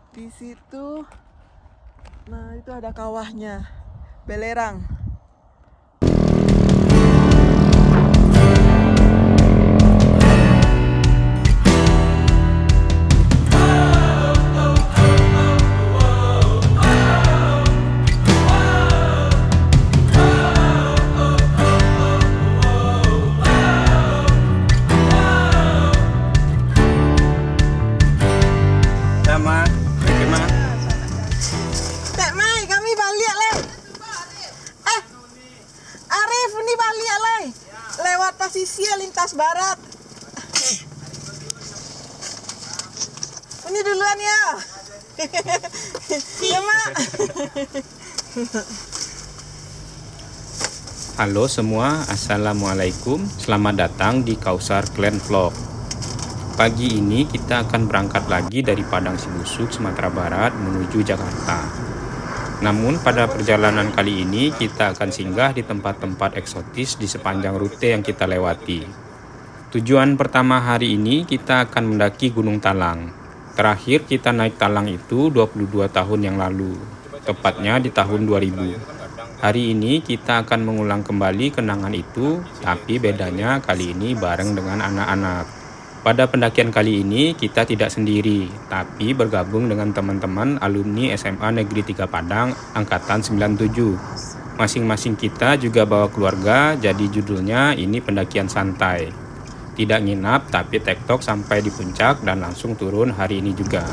Di situ, nah itu ada kawahnya, belerang. Tek Mai, kami balik le. Arif, ini balik le. Lewat pasisi lintas barat. Ini duluan ya. Ya, Mak. Halo semua, Assalamualaikum. Selamat datang di Kausar Clan Vlog. Pagi ini kita akan berangkat lagi dari Padang Sibusuk, Sumatera Barat menuju Jakarta. Namun pada perjalanan kali ini kita akan singgah di tempat-tempat eksotis di sepanjang rute yang kita lewati. Tujuan pertama hari ini kita akan mendaki Gunung Talang. Terakhir kita naik Talang itu 22 tahun yang lalu, tepatnya di tahun 2000. Hari ini kita akan mengulang kembali kenangan itu, tapi bedanya kali ini bareng dengan anak-anak. Pada pendakian kali ini kita tidak sendiri, tapi bergabung dengan teman-teman alumni SMA Negeri 3 Padang Angkatan 97. Masing-masing kita juga bawa keluarga, jadi judulnya ini pendakian santai. Tidak nginap, tapi tektok sampai di puncak dan langsung turun hari ini juga.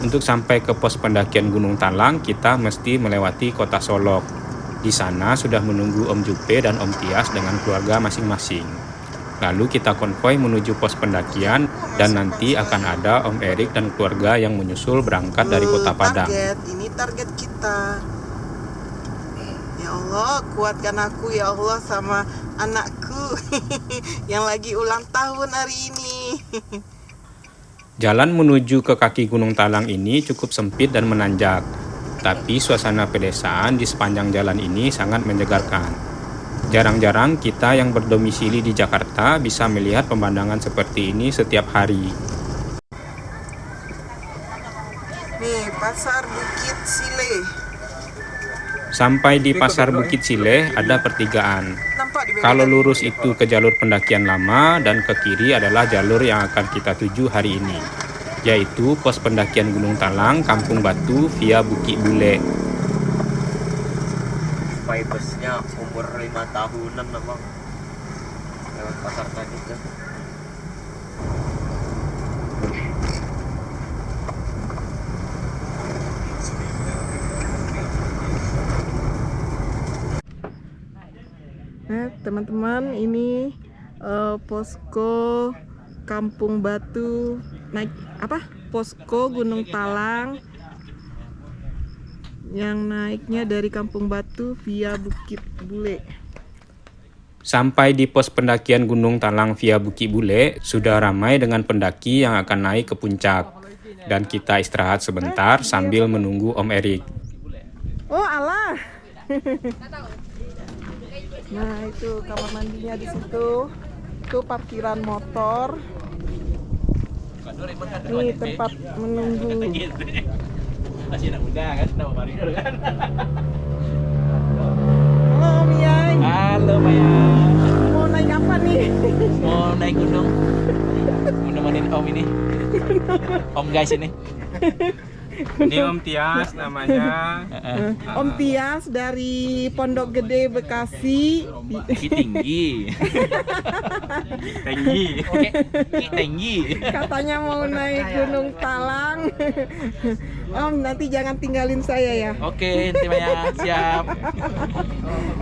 Untuk sampai ke pos pendakian Gunung Talang, kita mesti melewati kota Solok. Di sana sudah menunggu Om Jupe dan Om Tias dengan keluarga masing-masing. Lalu kita konvoi menuju pos pendakian dan nanti akan ada Om Erik dan keluarga yang menyusul berangkat dari Kota Padang. Ini target kita. Ya Allah, kuatkan aku ya Allah sama anakku yang lagi ulang tahun hari ini. Jalan menuju ke kaki Gunung Talang ini cukup sempit dan menanjak. Tapi suasana pedesaan di sepanjang jalan ini sangat menyegarkan. Jarang-jarang kita yang berdomisili di Jakarta bisa melihat pemandangan seperti ini setiap hari. Nih, Pasar Bukit Sile. Sampai di Pasar Bukit Sile ada pertigaan. Kalau lurus itu ke jalur pendakian lama dan ke kiri adalah jalur yang akan kita tuju hari ini, yaitu pos pendakian Gunung Talang, Kampung Batu via Bukit Bule. Busnya umur 5 tahunan memang lewat pasar tadi tuh. Teman-teman, ini posko Kampung Batu, naik apa? Posko Gunung Talang yang naiknya dari Kampung Batu via Bukit Bule. Sampai di pos pendakian Gunung Talang via Bukit Bule, sudah ramai dengan pendaki yang akan naik ke puncak. Dan kita istirahat sebentar sambil menunggu Om Erik. Oh alah. Nah itu kamar mandinya di situ. Itu parkiran motor. Ini tempat menunggu. Masih anak muda kan, nama baru kan. Halo Om Yai. Halo Maya. Mau naik apa nih? Mau naik gunung. Mau nemenin Om ini. Om guys ini. Ini Om Tias namanya. Om Tias dari Pondok Gede Bekasi. Tinggi. Tinggi. Oke, tinggi. Katanya mau naik Gunung Talang. Om nanti jangan tinggalin saya ya. Oke, nanti Maya siap.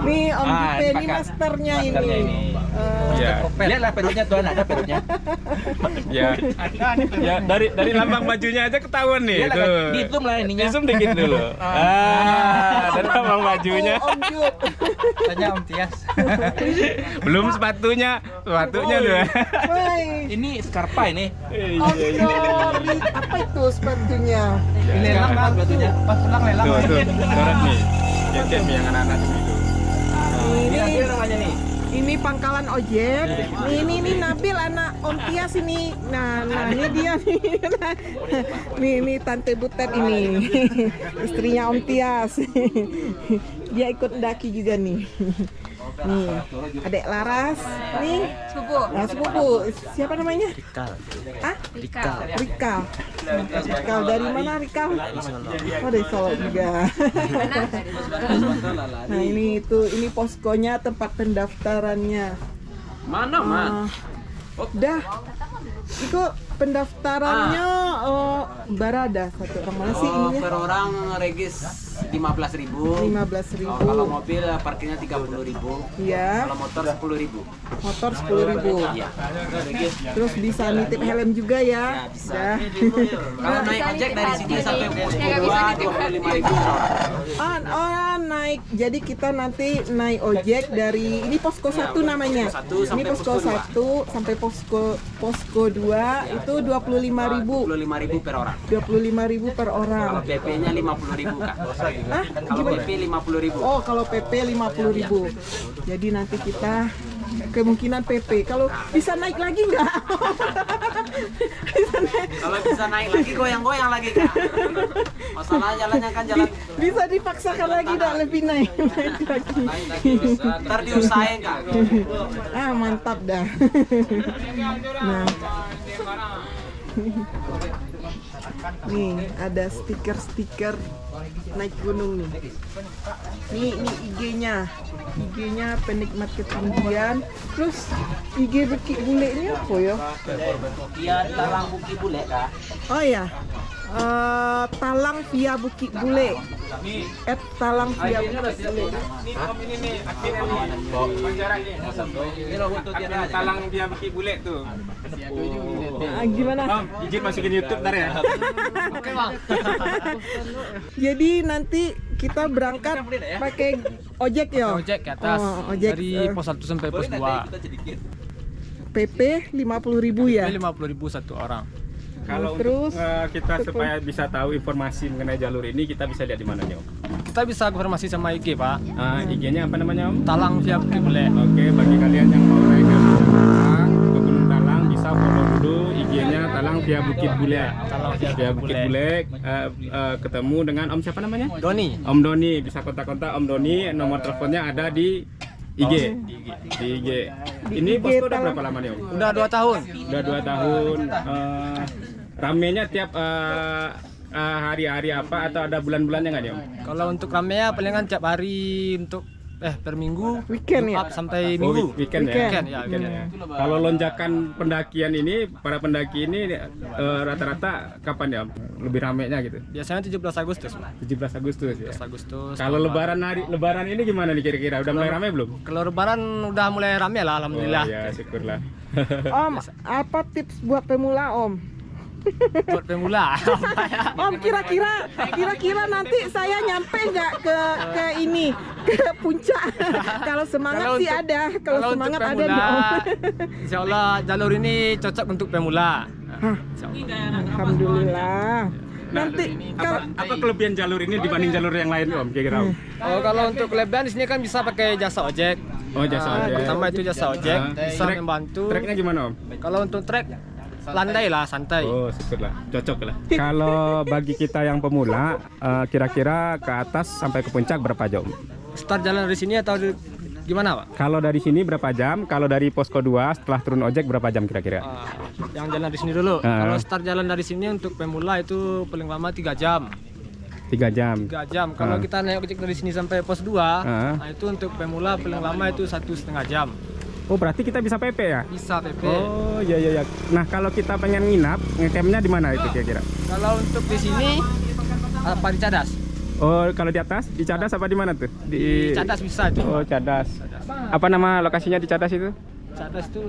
Nih Om Ah, Jupe, ini pakai masternya maskernya ini. Ya, Lihatlah perutnya tuan, ada perutnya. ya, ya dari lambang bajunya aja ketahuan nih. Lihatlah, Tuh. di zoom lah ininya. Di zoom dikit dulu. Dari lambang bajunya. Om Jup. Tanya Om Tias. Belum sepatunya tuh. Woi. Ini Scarpa ini. Om sorry, apa itu sepatunya? Lelang kan batunya. Pas lelang lelang. Tuh, coret nih. Yang anak-anak itu. Ini namanya nih. Ini pangkalan ojek. Ini Nabil anak Om Tias ini. Nah ini dia nih. Ini Tante Butet ini. Istrinya Om Tias. Dia ikut mendaki juga nih. Nih, Adek Laras, nih sepupu. Siapa namanya? Rikal. Ah? Rikal. Rikal. Rikal dari mana Rikal? Oh dari Solo juga. Nah ini poskonya, tempat pendaftarannya. Mana, Man? Dah. Itu pendaftarannya Barada satu orang mana sih ininya? Per orang regis 15.000. 15.000. Kalau mobil parkirnya 30.000. Iya. Kalau motor 10.000. Motor 10.000. Iya. Terus bisa nitip helm juga ya? Bisa. Dah. Kalau naik ojek dari sini sampai Posko 2 25.000 per orang. Naik. Jadi kita nanti naik ojek dari ini posko 1 namanya. Ini posko 1 sampai posko 2 itu 25.000. 25.000 per orang. 25.000 per orang. Kalau PP-nya 50.000, Kak. Ah, Kalau gimana? PP 50.000. Oh, kalau PP 50.000. Jadi nanti kita kemungkinan PP. Kalau bisa naik lagi nggak? Bisa naik. Kalau bisa naik lagi goyang-goyang lagi, Kak. Masalah jalannya kan jalan Bisa dipaksakan lagi dah lebih naik lagi. ntar diusahain, Kak. Ah, mantap dah. Nah. Nih, ada stiker-stiker naik gunung nih. Nih IG-nya. IG-nya penikmat ketinggian. Terus IG Bukit Bule-nya apa ya? Iya, Talang Bukit Bule, Kak. Oh ya. Talang via Bukit Bule. @talang via Bukit Bule. Talang dia Bukit Bule tuh. Gimana? Izin masukin YouTube ntar ya. Oke, Bang. Jadi nanti kita berangkat pakai ojek ya? Ojek ke atas, ojek. dari pos 1 sampai pos 2. PP 50.000 ya? 50.000 satu orang. Kalau Terus, untuk kita supaya bisa tahu informasi mengenai jalur ini, kita bisa lihat di mana nih Om? Kita bisa konfirmasi sama IG, Pak. IG-nya apa namanya Om? Talang via Bukit Bule. Oke, bagi kalian yang mau naik ke Gunung Talang bisa follow dulu IG-nya Talang via Bukit Bule. Talang Via Bukit Bule, ketemu dengan Om siapa namanya? Doni. Om Doni, bisa kontak-kontak Om Doni, nomor teleponnya ada di IG. Di IG. Ini posko udah berapa lama nih Om? Udah 2 tahun. Udah 2 tahun. Ramenya tiap hari-hari apa atau ada bulan-bulannya nggak nih Om? Kalau untuk ramenya palingan tiap hari untuk per minggu. Weekend ya? Up sampai minggu. Weekend ya. Weekend ya, weekend. Ya. Kalau lonjakan pendakian ini, para pendaki ini rata-rata kapan ya Om? Lebih ramenya gitu? Biasanya 17 Agustus, Pak. 17 Agustus ya. 17 Agustus. Kalau lebaran ini gimana nih kira-kira? Udah mulai ramai belum? Kalau lebaran udah mulai rame lah, alhamdulillah. Oh, ya, syukurlah. Om, apa tips buat pemula Om? Buat pemula. Om, kira-kira nanti saya nyampe nggak ke ini, ke puncak? Kalau semangat Kalau sih untuk- ada, kalau untuk semangat ada pemula, nih Om. Insya Allah jalur ini cocok untuk pemula. Insya Allah. Alhamdulillah. Nanti kalau apa kelebihan jalur ini dibanding jalur yang lain Om? Kira-kira Om? Oh, kalau untuk kelebihan di sini kan bisa pakai jasa ojek. Oh, jasa ojek. Pertama itu jasa ojek, bisa Trek- membantu. Treknya gimana Om? Kalau untuk trek landai lah, santai. Oh, syukurlah. Cocok lah. Kalau bagi kita yang pemula, kira-kira ke atas sampai ke puncak berapa jam? Start jalan dari sini atau gimana, Pak? Kalau dari sini berapa jam? Kalau dari posko 2 setelah turun ojek berapa jam kira-kira? Yang jalan dari sini dulu. Ah. Kalau start jalan dari sini untuk pemula itu paling lama 3 jam. 3 jam. 3 jam. Kalau Ah. kita naik ojek dari sini sampai pos 2, Ah. nah itu untuk pemula paling lama itu 1,5 jam. Oh, berarti kita bisa PP ya? Bisa PP. Oh, iya. Nah, kalau kita pengen nginap, ngecampnya di mana itu kira-kira? Kalau untuk di sini apa di Cadas? Oh, kalau di atas, di Cadas apa di mana tuh? Di Cadas bisa itu. Oh, Cadas. Apa nama lokasinya di Cadas itu? Cadas itu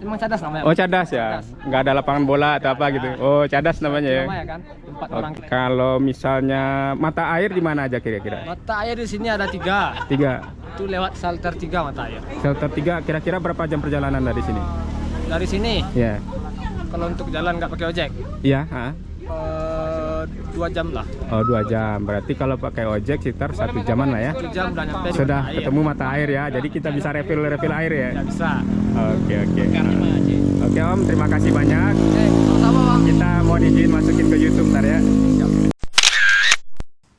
emang Cadas namanya. Oh, Cadas ya. Nggak ada lapangan bola atau apa gitu. Oh, Cadas namanya ya. Namanya kan tempat Oh, orang. kalau misalnya mata air di mana aja kira-kira? Mata air di sini ada 3. 3. Itu lewat shelter 3 mata air. Shelter 3 kira-kira berapa jam perjalanan dari sini? Dari sini Ya. kalau untuk jalan nggak pakai ojek Iya, ha. 20 2 jam lah. Oh 2 jam, berarti kalau pakai ojek sekitar 1 jaman lah ya? 1 jam udah nyampe di Sudah mata air. ketemu mata air ya, jadi kita bisa refill air ya? Ya bisa. Oke. Oke Om, terima kasih banyak. Sama bang. Kita mau izin masukin ke YouTube ntar ya.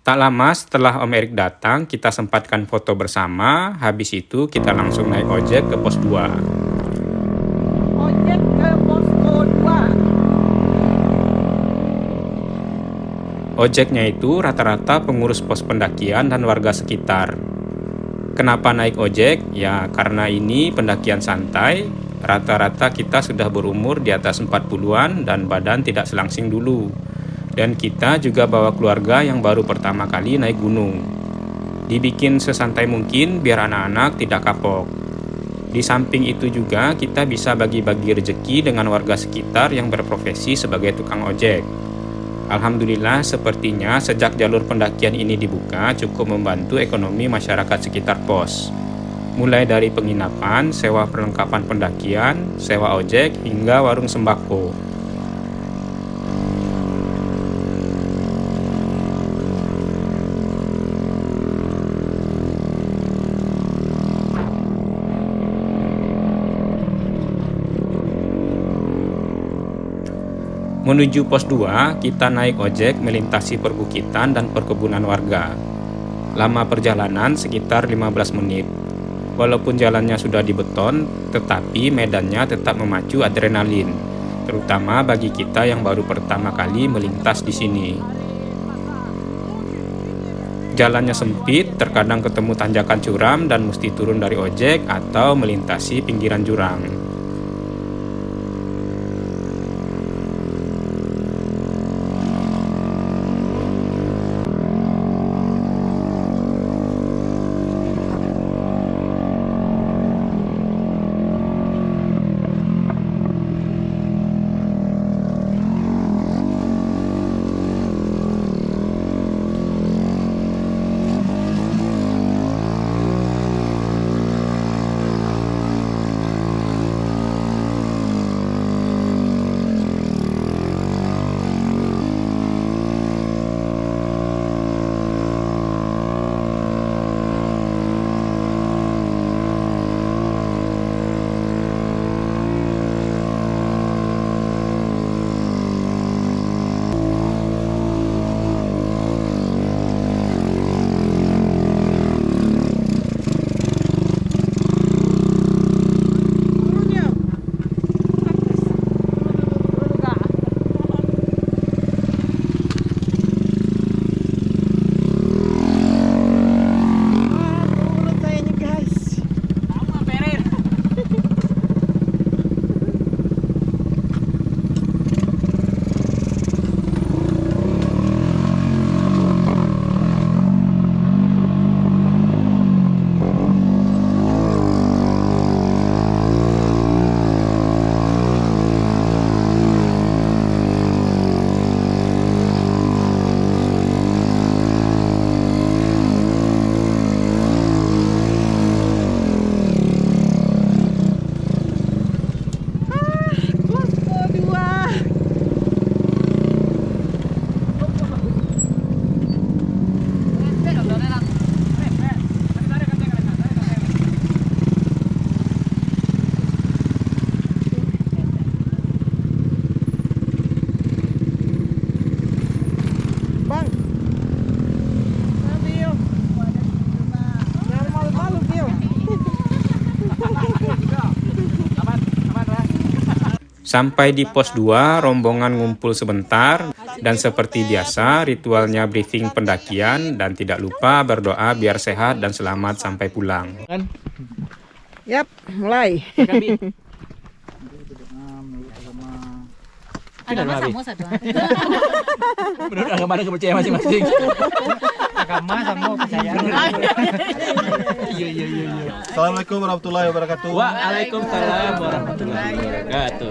Tak lama setelah Om Erik datang, kita sempatkan foto bersama. Habis itu kita langsung naik ojek ke pos 2. Ojek ke posko 2. Ojeknya itu rata-rata pengurus pos pendakian dan warga sekitar. Kenapa naik ojek? Ya karena ini pendakian santai. Rata-rata kita sudah berumur di atas 40-an dan badan tidak selangsing dulu. Dan kita juga bawa keluarga yang baru pertama kali naik gunung. Dibikin sesantai mungkin biar anak-anak tidak kapok. Di samping itu juga kita bisa bagi-bagi rezeki dengan warga sekitar yang berprofesi sebagai tukang ojek. Alhamdulillah sepertinya sejak jalur pendakian ini dibuka cukup membantu ekonomi masyarakat sekitar pos. Mulai dari penginapan, sewa perlengkapan pendakian, sewa ojek, hingga warung sembako. Menuju pos 2, kita naik ojek melintasi perbukitan dan perkebunan warga. Lama perjalanan sekitar 15 menit. Walaupun jalannya sudah dibeton, tetapi medannya tetap memacu adrenalin, terutama bagi kita yang baru pertama kali melintas di sini. Jalannya sempit, terkadang ketemu tanjakan curam dan mesti turun dari ojek atau melintasi pinggiran jurang. Sampai di pos 2, rombongan ngumpul sebentar dan seperti biasa ritualnya briefing pendakian dan tidak lupa berdoa biar sehat dan selamat sampai pulang. Yap, mulai. Agama sama satu. Menurut agama ada kepercayaan masing-masing. Agama sama kepercayaan. Iya. Assalamualaikum warahmatullahi wabarakatuh. Waalaikumsalam warahmatullahi wabarakatuh.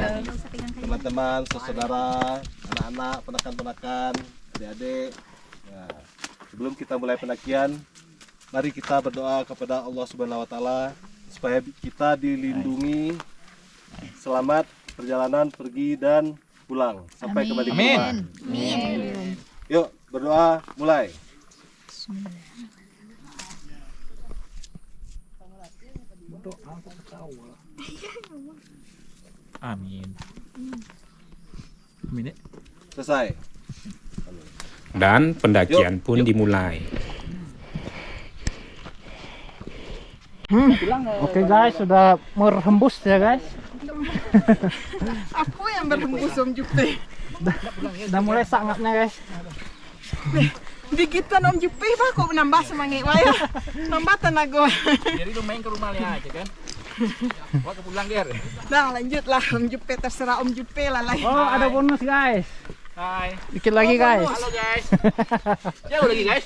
Teman-teman, saudara, anak-anak, penakan-penakan, adik-adik. Nah, sebelum kita mulai pendakian, mari kita berdoa kepada Allah Subhanahu wa taala supaya kita dilindungi selamat perjalanan pergi dan pulang sampai kembali ke rumah. Amin. Yuk, berdoa, mulai. Amin. Amin. Selesai. Dan pendakian pun dimulai. Oke guys, sudah merembus ya guys. Aku yang berhembus Om Jupe. Udah mulai sangatnya guys. Digitan Om Jupe bah kok nambah semangat waya. Nambah tenaga. Jadi lu main ke rumahnya aja kan. Wah pulang Ger. Nah lanjutlah Om Jupe, terserah Om Jupe lah lah. Oh, ada bonus guys. Hai. Dikit lagi guys. Halo guys. Jauh lagi guys.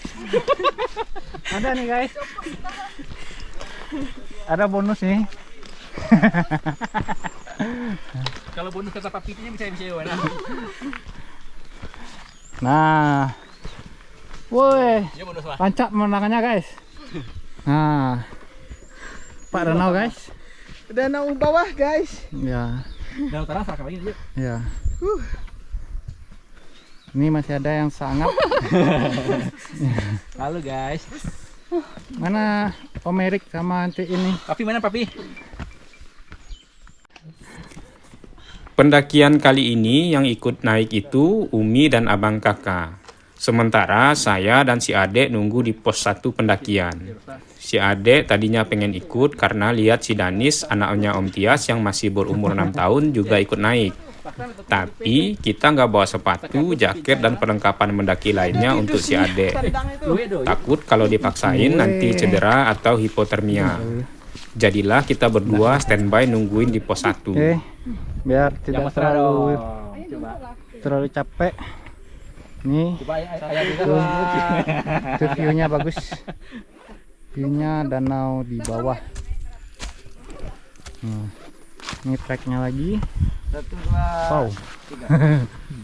Ada nih guys. Ada bonus nih. Kalau bonus kata Pak Pipinya bisa ya. Nah. Woi, Ya bonus lah. pancak menangannya guys. Nah. Pak danau guys. Danau bawah guys. Ya, Dan utara sarak lagi yuk. ya. Ini masih ada yang sangat. Halo guys. Mana Om Erik sama nanti ini? Papi mana Papi? Pendakian kali ini yang ikut naik itu Umi dan abang kakak. Sementara saya dan si Adek nunggu di pos 1 pendakian. Si Adek tadinya pengen ikut karena lihat si Danis, anaknya Om Tias yang masih berumur 6 tahun juga ikut naik. Tapi kita nggak bawa sepatu, jaket, dan perlengkapan mendaki lainnya untuk si Adek. Takut kalau dipaksain nanti cedera atau hipotermia. Jadilah kita berdua standby nungguin di pos 1. Oke, biar tidak terlalu capek. Nih, Coba ayah itu view-nya bagus. View-nya danau di bawah. Ini tracknya lagi. Wow.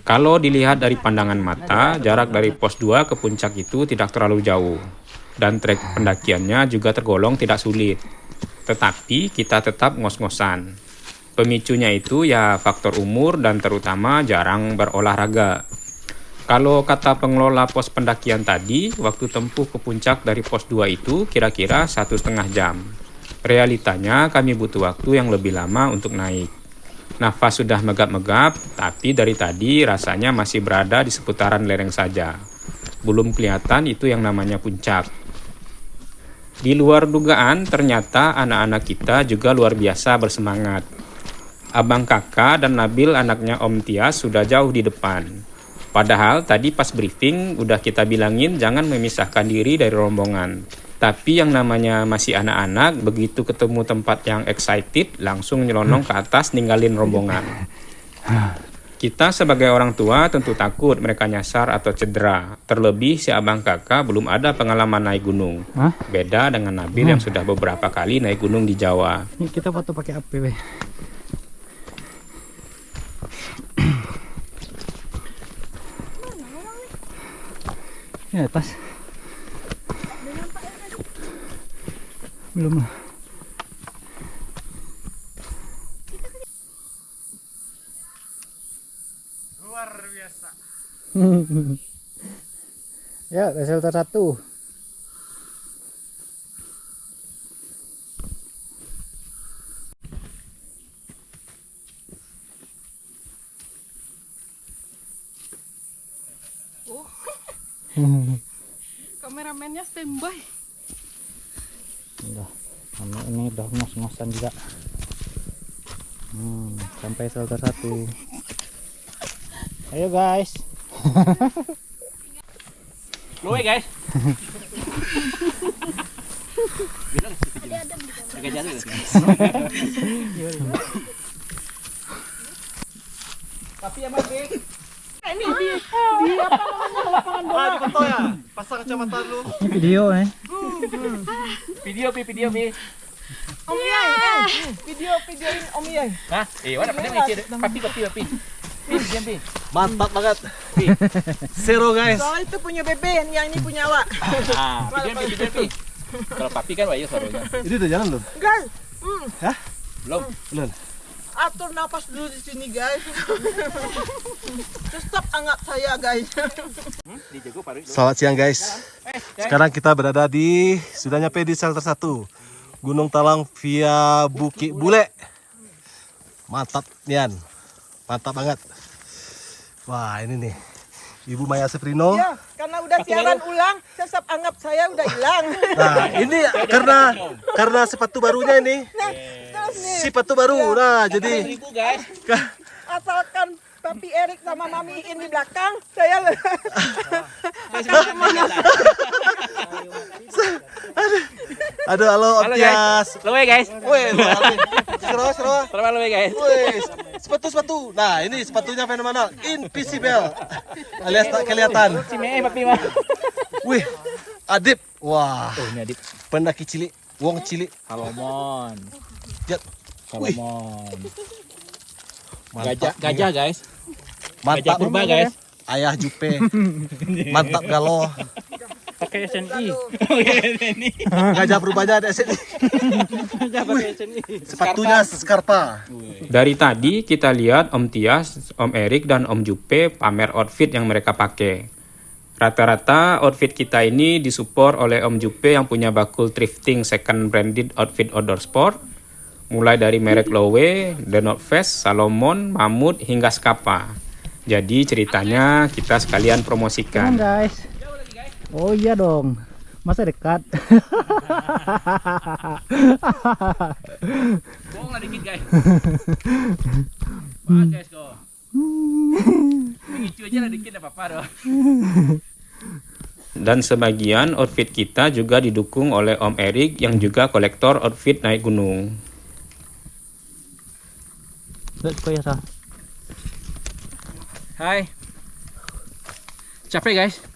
Kalau dilihat dari pandangan mata, jarak dari pos 2 ke puncak itu tidak terlalu jauh. Dan trek pendakiannya juga tergolong tidak sulit. Tetapi kita tetap ngos-ngosan. Pemicunya itu ya faktor umur dan terutama jarang berolahraga. Kalau kata pengelola pos pendakian tadi, waktu tempuh ke puncak dari pos 2 itu kira-kira 1,5 jam. Realitanya kami butuh waktu yang lebih lama untuk naik. Nafas sudah megap-megap, tapi dari tadi rasanya masih berada di seputaran lereng saja. Belum kelihatan itu yang namanya puncak. Di luar dugaan, ternyata anak-anak kita juga luar biasa bersemangat. Abang kakak dan Nabil anaknya Om Tias sudah jauh di depan. Padahal tadi pas briefing udah kita bilangin jangan memisahkan diri dari rombongan. Tapi yang namanya masih anak-anak, begitu ketemu tempat yang excited, langsung nyelonong ke atas ninggalin rombongan. Kita sebagai orang tua tentu takut mereka nyasar atau cedera. Terlebih si abang kakak belum ada pengalaman naik gunung. Hah? Beda dengan Nabil yang sudah beberapa kali naik gunung di Jawa. Ini kita foto pakai HP, weh. Ya, atas. Belum lah. Luar biasa. Ya, shelter 1. Kameramennya standby. Udah, ini udah ngos-ngosan juga. Sampai shelter 1. Ayo guys. Lu guys. Agak jatuh. Tapi yang mati. Ini di apa namanya lapangan bola. Di foto ya, pasang kacamata dulu. Ini video Video Pi. Om Yai, videoin Om Yai. Hah? Mana pada ngisi Papi. Pi, diam Pi. Mantap banget. Zero guys. Soal itu punya Bebe, yang ini punya awak. Ah, video Pi. Kalau Papi kan wayo suaranya. Ini udah jalan loh. Guys, Hah? Belum. Belum. atur napas dulu di sini guys. Stop anggap saya guys. Selamat siang guys. Sekarang kita berada sudah nyampe di shelter 1 Gunung Talang via Bukit Bule. Mantap Nian. Mantap banget. Wah ini nih Ibu Maya Seprino. Ya, karena udah siaran ulang, tetap anggap saya udah hilang. Nah ini karena sepatu barunya ini. Nah, terus nih, Sepatu baru. Nah jadi guys. asalkan Papi Erik sama Mami In di belakang, saya aduh halo Om Tias. Loe guys. Weh, seru. Selamat loe guys. Wih, sepatu. Nah, ini sepatunya fenomenal, invisible, alias tak kelihatan. Papi mah. Wih, Adip. Wah, Ini Adip. pendaki cilik, wong cilik. Salomon. Jat. Wih, Salomon. mantap. Gajah guys. Mantap Gajah purba guys. Ayah Jupe. Mantap galo. Pakai SNI. Gajah purbanya ada sini. Sepatunya Scarpa. Dari tadi kita lihat Om Tias, Om Erik, dan Om Jupe pamer outfit yang mereka pakai. Rata-rata outfit kita ini disupport oleh Om Jupe yang punya bakul thrifting second branded outfit outdoor sport. Mulai dari merek Lowe, The North Face, Salomon, Mamut, hingga Skapa. Jadi ceritanya kita sekalian promosikan. guys. Oh iya dong. Masa dekat. Bohong lah dikit guys. Wah guys kok. Ngicu aja lah dikit apa-apa doh. Dan sebagian outfit kita juga didukung oleh Om Erik yang juga kolektor outfit naik gunung. Let's go ya sah. Hai. Capek guys.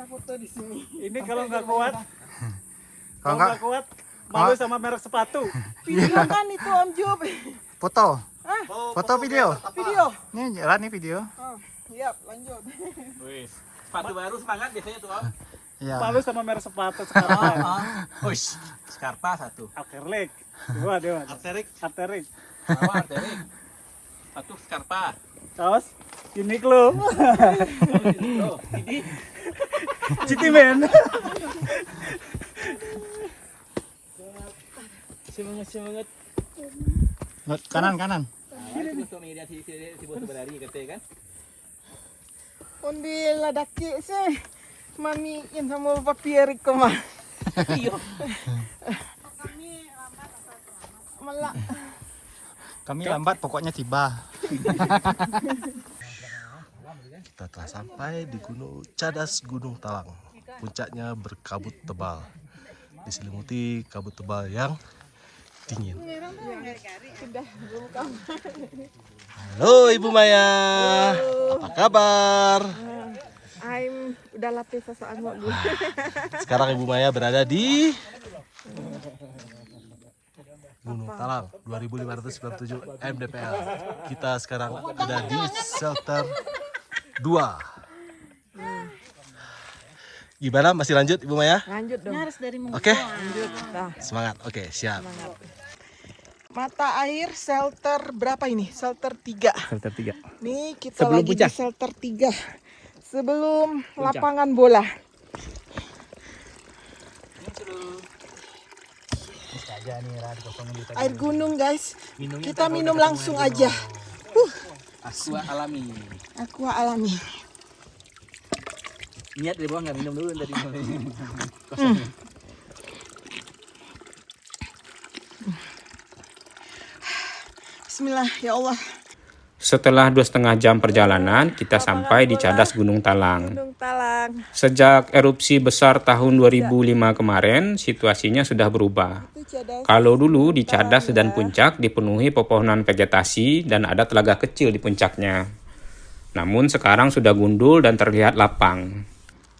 kita foto di sini. Ini kalau nggak kuat, Kalau nggak kuat, malu sama merek sepatu. Video kan itu Om Jup. foto. Ah, Foto video. video. Nih jalan nih video. Oh, siap, lanjut. Wih. Sepatu baru semangat biasanya tuh Om. Ya. Malu sama merek sepatu sekarang. Wih. Scarpa satu. Arterik. Dua. Arterik. Bawa Arterik. Satu Scarpa. Kaos Uniqlo. Ini Citimen. semangat. Kanan. Itu untuk media si bos berlari kata kan. Undi ladaki sih. Mami In sama Papi Erik kemah. Iyo. Malah. Kami lambat pokoknya tiba. Kita telah sampai di Gunung Cadas Gunung Talang. Puncaknya berkabut tebal. Diselimuti kabut tebal yang dingin. Halo Ibu Maya. Apa kabar? Udah latih sosok dulu. Sekarang Ibu Maya berada di Gunung Talang 2597 mdpl. Kita sekarang ada di shelter 2. Gimana? Masih lanjut Ibu Maya? Lanjut dong. Oke. Lanjut. Dah. Semangat. Oke, siap. Mata air shelter berapa ini? Shelter 3. Shelter 3. Nih kita Sebelum lagi puncak. di shelter 3. Sebelum lapangan bola. Air gunung guys. Kita minum langsung aja. Aqua alami. Aqua alami. Niat dari bawah nggak minum dulu tadi. Bismillah ya Allah. Setelah 2,5 jam perjalanan, kita sampai di Cadas Gunung Talang. Gunung Talang. Sejak erupsi besar tahun 2005 kemarin, situasinya sudah berubah. Itu Cadas. Kalau dulu di Cadas dan Puncak dipenuhi pepohonan vegetasi dan ada telaga kecil di puncaknya. Namun sekarang sudah gundul dan terlihat lapang.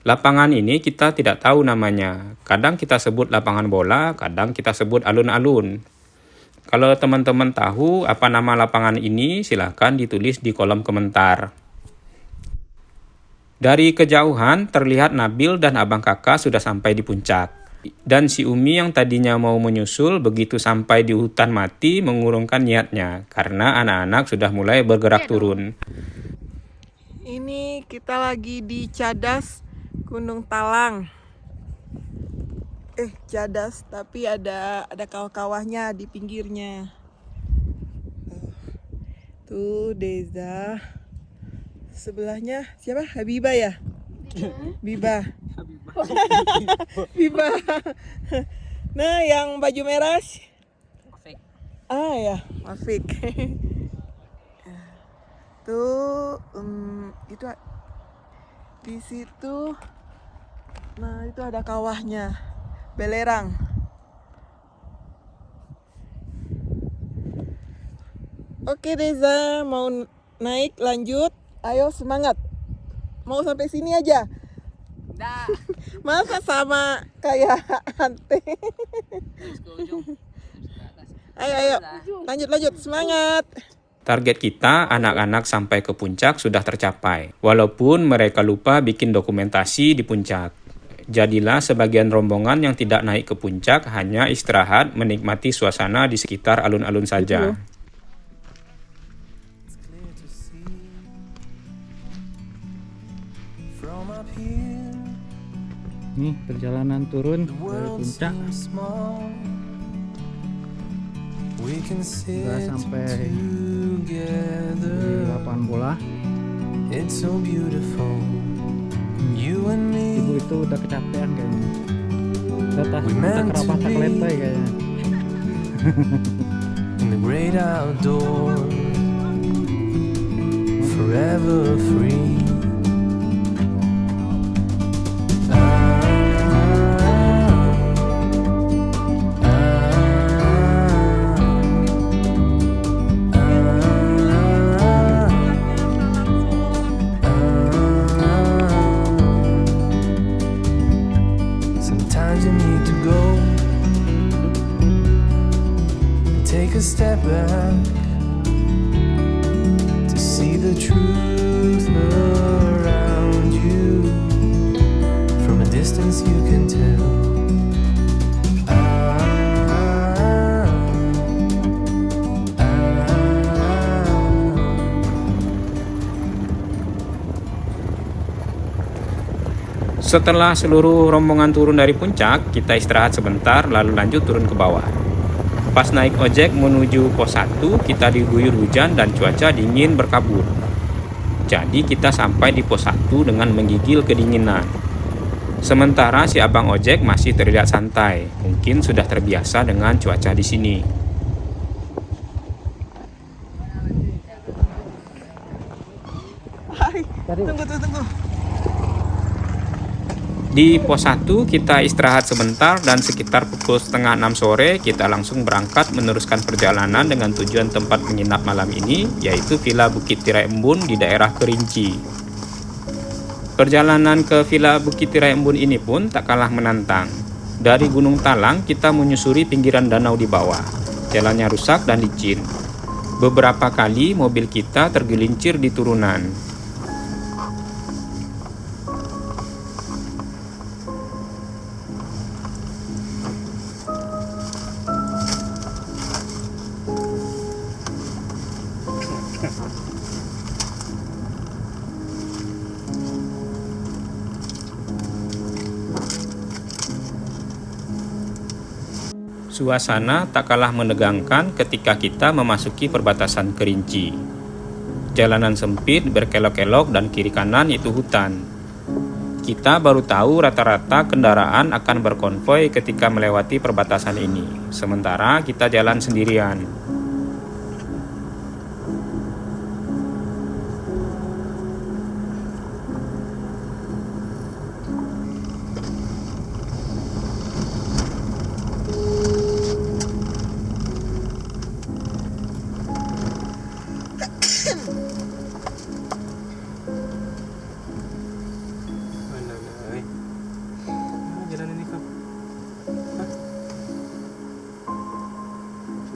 Lapangan ini kita tidak tahu namanya. Kadang kita sebut lapangan bola, kadang kita sebut alun-alun. Kalau teman-teman tahu apa nama lapangan ini, silahkan ditulis di kolom komentar. Dari kejauhan, terlihat Nabil dan abang kakak sudah sampai di puncak. Dan si Umi yang tadinya mau menyusul, begitu sampai di hutan mati mengurungkan niatnya, karena anak-anak sudah mulai bergerak turun. Ini kita lagi di Cadas Gunung Talang. Cadas, tapi ada kawah-kawahnya di pinggirnya. Tuh Deza. Sebelahnya siapa? Habibah ya? Bibah. Bibah. Nah, yang baju merah. Afik. Ya, Afik. Tuh, itu di situ. Nah, itu ada kawahnya. Belerang. Oke Deza, mau naik lanjut? Ayo semangat. Mau sampai sini aja? Dah. Masa sama kayak Ante? Ayo, lanjut, semangat. Target kita, anak-anak sampai ke puncak sudah tercapai. Walaupun mereka lupa bikin dokumentasi di puncak. Jadilah sebagian rombongan yang tidak naik ke puncak hanya istirahat menikmati suasana di sekitar alun-alun saja. Nih perjalanan turun dari puncak. Sudah sampai di lapangan bola. Ibu itu udah kecapean kayaknya. Tak kerapat tak lepai kayaknya. In the great outdoors, forever free. Sometimes you need to go and take a step back to see the truth around you. From a distance you can tell. Setelah seluruh rombongan turun dari puncak, kita istirahat sebentar lalu lanjut turun ke bawah. Pas naik ojek menuju pos 1, kita diguyur hujan dan cuaca dingin berkabut. Jadi kita sampai di pos 1 dengan menggigil kedinginan. Sementara si abang ojek masih terlihat santai, mungkin sudah terbiasa dengan cuaca di sini. Tunggu. Di pos 1 kita istirahat sebentar dan sekitar pukul setengah 6 sore kita langsung berangkat meneruskan perjalanan dengan tujuan tempat menginap malam ini, yaitu Villa Bukit Tirai Embun di daerah Kerinci. Perjalanan ke Villa Bukit Tirai Embun ini pun tak kalah menantang. Dari Gunung Talang kita menyusuri pinggiran danau di bawah. Jalannya rusak dan licin. Beberapa kali mobil kita tergelincir di turunan. Suasana tak kalah menegangkan ketika kita memasuki perbatasan Kerinci. Jalanan sempit, berkelok-kelok dan kiri kanan itu hutan. Kita baru tahu rata-rata kendaraan akan berkonvoi ketika melewati perbatasan ini. Sementara kita jalan sendirian.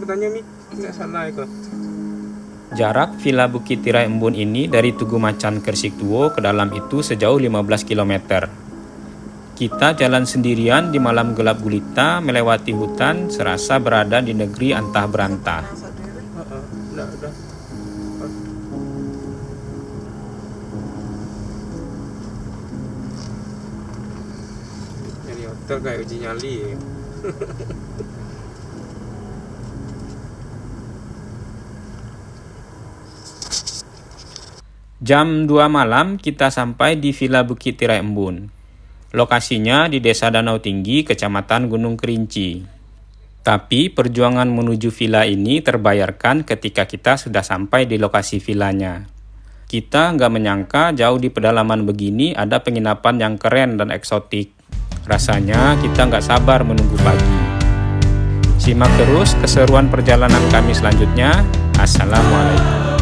bertanya Mi, nggak salah itu. Jarak Villa Bukit Tirai Embun ini dari Tugu Macan Kersik Tuo ke dalam itu sejauh 15 km. Kita jalan sendirian di malam gelap gulita melewati hutan serasa berada di negeri antah berantah. Udah. Nyari hotel kayak uji nyali ya. Jam 2 malam kita sampai di Villa Bukit Tirai Embun. Lokasinya di Desa Danau Tinggi, Kecamatan Gunung Kerinci. Tapi perjuangan menuju villa ini terbayarkan ketika kita sudah sampai di lokasi villanya. Kita nggak menyangka jauh di pedalaman begini ada penginapan yang keren dan eksotik. Rasanya kita nggak sabar menunggu pagi. Simak terus keseruan perjalanan kami selanjutnya. Assalamualaikum.